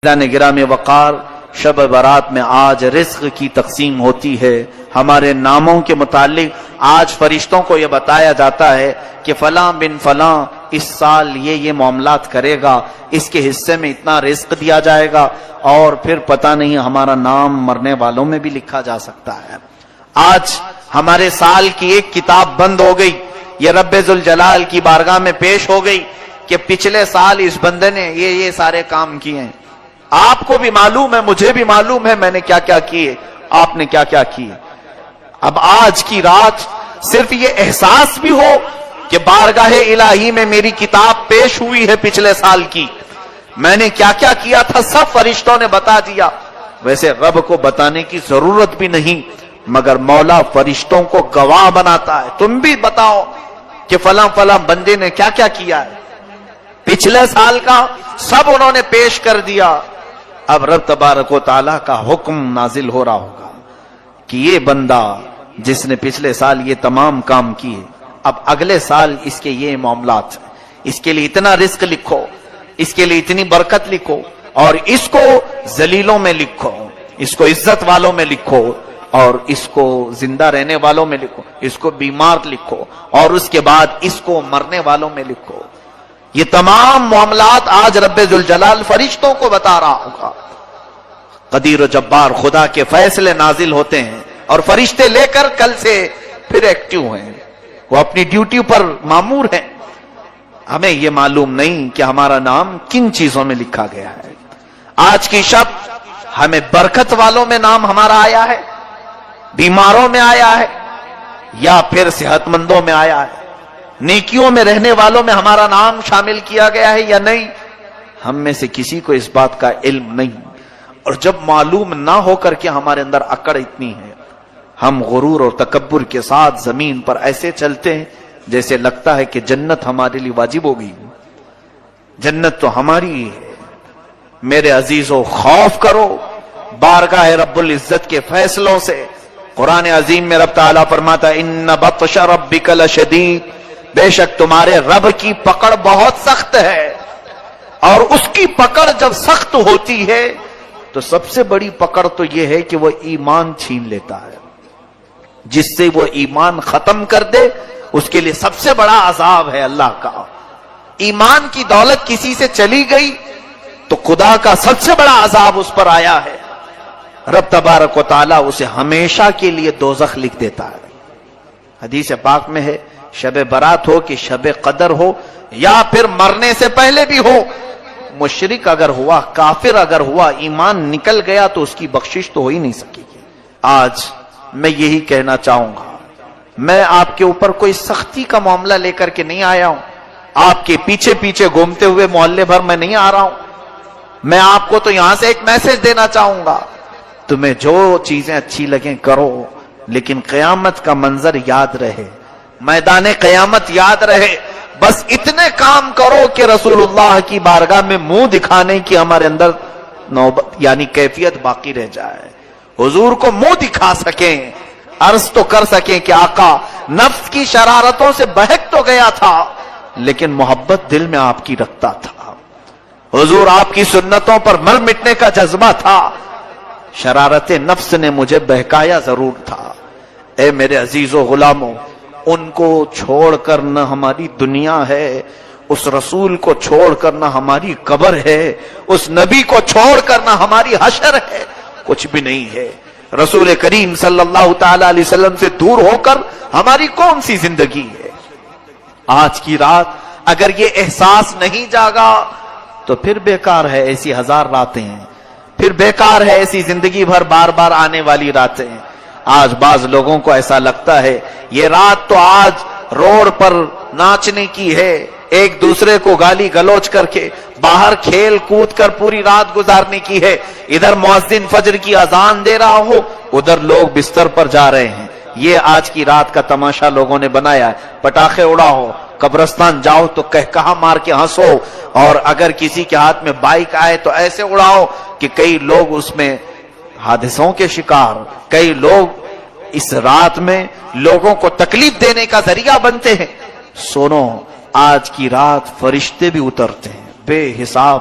گرامی وقار، شب برات میں آج رزق کی تقسیم ہوتی ہے۔ ہمارے ناموں کے متعلق آج فرشتوں کو یہ بتایا جاتا ہے کہ فلاں بن فلاں اس سال یہ معاملات کرے گا، اس کے حصے میں اتنا رزق دیا جائے گا، اور پھر پتہ نہیں ہمارا نام مرنے والوں میں بھی لکھا جا سکتا ہے۔ آج ہمارے سال کی ایک کتاب بند ہو گئی، یہ رب ذوالجلال کی بارگاہ میں پیش ہو گئی کہ پچھلے سال اس بندے نے یہ سارے کام کیے ہیں۔ آپ کو بھی معلوم ہے، مجھے بھی معلوم ہے میں نے کیا کیا کیے، آپ نے کیا کیا کیے۔ اب آج کی رات صرف یہ احساس بھی ہو کہ بارگاہ الہی میں میری کتاب پیش ہوئی ہے پچھلے سال کی، میں نے کیا کیا کیا تھا سب فرشتوں نے بتا دیا۔ ویسے رب کو بتانے کی ضرورت بھی نہیں، مگر مولا فرشتوں کو گواہ بناتا ہے، تم بھی بتاؤ کہ فلاں فلاں بندے نے کیا کیا کیا ہے۔ پچھلے سال کا سب انہوں نے پیش کر دیا۔ اب رب تبارک و تعالیٰ کا حکم نازل ہو رہا ہوگا کہ یہ بندہ جس نے پچھلے سال یہ تمام کام کیے، اب اگلے سال اس کے یہ معاملات، اس کے لیے اتنا رزق لکھو، اس کے لیے اتنی برکت لکھو، اور اس کو ذلیلوں میں لکھو، اس کو عزت والوں میں لکھو، اور اس کو زندہ رہنے والوں میں لکھو، اس کو بیمار لکھو، اور اس کے بعد اس کو مرنے والوں میں لکھو۔ یہ تمام معاملات آج رب ذوالجلال فرشتوں کو بتا رہا ہوگا۔ قدیر و جبار خدا کے فیصلے نازل ہوتے ہیں، اور فرشتے لے کر کل سے پھر ایکٹیو ہیں، وہ اپنی ڈیوٹی پر مامور ہیں۔ ہمیں یہ معلوم نہیں کہ ہمارا نام کن چیزوں میں لکھا گیا ہے۔ آج کی شب ہمیں برکت والوں میں نام ہمارا آیا ہے، بیماروں میں آیا ہے، یا پھر صحت مندوں میں آیا ہے، نیکیوں میں رہنے والوں میں ہمارا نام شامل کیا گیا ہے یا نہیں، ہم میں سے کسی کو اس بات کا علم نہیں۔ اور جب معلوم نہ ہو کر کے ہمارے اندر اکڑ اتنی ہے، ہم غرور اور تکبر کے ساتھ زمین پر ایسے چلتے ہیں جیسے لگتا ہے کہ جنت ہمارے لیے واجب ہو گئی، جنت تو ہماری ہی ہے۔ میرے عزیزو، خوف کرو بارگاہ رب العزت کے فیصلوں سے۔ قرآن عظیم میں رب تعالیٰ فرماتا ہے ان بطش ربک لشدید، بے شک تمہارے رب کی پکڑ بہت سخت ہے، اور اس کی پکڑ جب سخت ہوتی ہے تو سب سے بڑی پکڑ تو یہ ہے کہ وہ ایمان چھین لیتا ہے۔ جس سے وہ ایمان ختم کر دے اس کے لیے سب سے بڑا عذاب ہے اللہ کا۔ ایمان کی دولت کسی سے چلی گئی تو خدا کا سب سے بڑا عذاب اس پر آیا ہے، رب تبارک و تعالیٰ اسے ہمیشہ کے لیے دوزخ لکھ دیتا ہے۔ حدیث پاک میں ہے شب برات ہو کہ شب قدر ہو، یا پھر مرنے سے پہلے بھی ہو، مشرک اگر ہوا، کافر اگر ہوا، ایمان نکل گیا تو اس کی بخشش تو ہو ہی نہیں سکے گی۔ آج میں یہی کہنا چاہوں گا، میں آپ کے اوپر کوئی سختی کا معاملہ لے کر کے نہیں آیا ہوں، آپ کے پیچھے پیچھے گھومتے ہوئے محلے بھر میں نہیں آ رہا ہوں۔ میں آپ کو تو یہاں سے ایک میسج دینا چاہوں گا، تمہیں جو چیزیں اچھی لگیں کرو، لیکن قیامت کا منظر یاد رہے، میدان قیامت یاد رہے۔ بس اتنے کام کرو کہ رسول اللہ کی بارگاہ میں منہ دکھانے کی ہمارے اندر نوبت یعنی کیفیت باقی رہ جائے، حضور کو منہ دکھا سکیں، عرض تو کر سکیں کہ آقا نفس کی شرارتوں سے بہک تو گیا تھا لیکن محبت دل میں آپ کی رکھتا تھا، حضور آپ کی سنتوں پر مر مٹنے کا جذبہ تھا، شرارت نفس نے مجھے بہکایا ضرور تھا۔ اے میرے عزیزو غلاموں، ان کو چھوڑ کر نہ ہماری دنیا ہے، اس رسول کو چھوڑ کر نہ ہماری قبر ہے، اس نبی کو چھوڑ کر نہ ہماری حشر ہے، کچھ بھی نہیں ہے۔ رسول کریم صلی اللہ تعالی علیہ وسلم سے دور ہو کر ہماری کون سی زندگی ہے۔ آج کی رات اگر یہ احساس نہیں جاگا تو پھر بیکار ہے، ایسی ہزار راتیں ہیں، پھر بیکار ہے ایسی زندگی بھر بار بار آنے والی راتیں۔ آج بعض لوگوں کو ایسا لگتا ہے یہ رات تو آج روڈ پر ناچنے کی ہے، ایک دوسرے کو گالی گلوچ کر کے باہر کھیل کود کر پوری رات گزارنے کی ہے، ادھر مؤذن فجر کی اذان دے رہا ہو، ادھر لوگ بستر پر جا رہے ہیں۔ یہ آج کی رات کا تماشا لوگوں نے بنایا ہے۔ پٹاخے اڑاؤ، قبرستان جاؤ تو کہکہا مار کے ہنسو، اور اگر کسی کے ہاتھ میں بائک آئے تو ایسے اڑاؤ کہ کئی لوگ اس میں حادثوں کے شکار، کئی لوگ اس رات میں لوگوں کو تکلیف دینے کا ذریعہ بنتے ہیں۔ سنو، آج کی رات فرشتے بھی اترتے ہیں بے حساب،